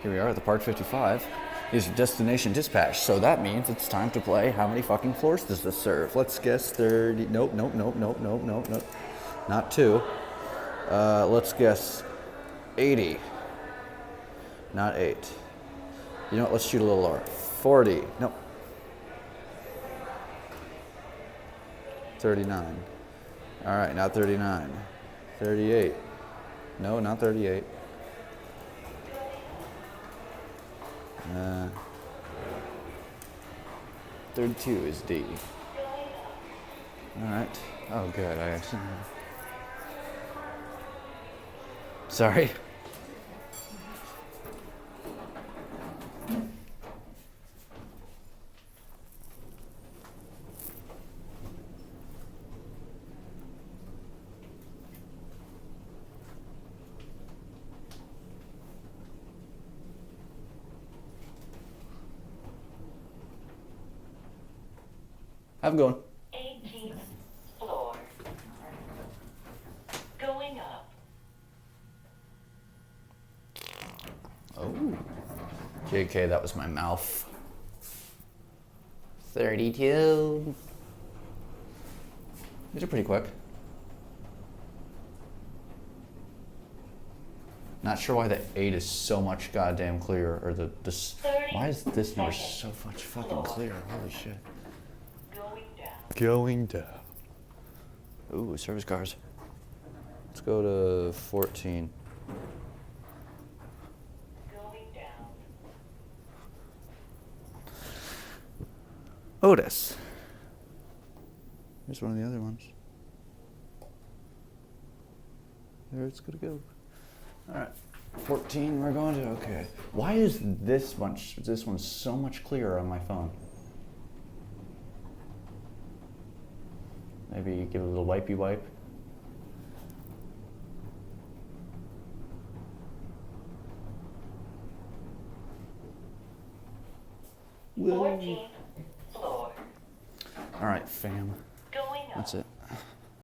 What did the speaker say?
Here we are at the Park 55. Is destination dispatch. So that means it's time to play how many fucking floors does this serve? Let's guess 30. Nope. Not 2. Let's guess 80. Not 8. You know what? Let's shoot a little lower. 40. Nope. 39. All right, not 39. 38. No, not 38. 32 is D. All right. Oh, good. I actually. Sorry. I'm going. 18th floor. Going up. Oh. JK, that was my mouth. 32. These are pretty quick. Not sure why the 8 is so much goddamn clearer, or why is this number so much fucking clearer? Holy shit. Going down. Ooh, service cars. Let's go to 14. Going down. Otis. Here's one of the other ones. There it's gonna go. All right, 14. We're going to. Okay. Why is this one so much clearer on my phone? Maybe give it a little wipey wipe. Whoa. 14th floor. All right, fam. Going up. That's it.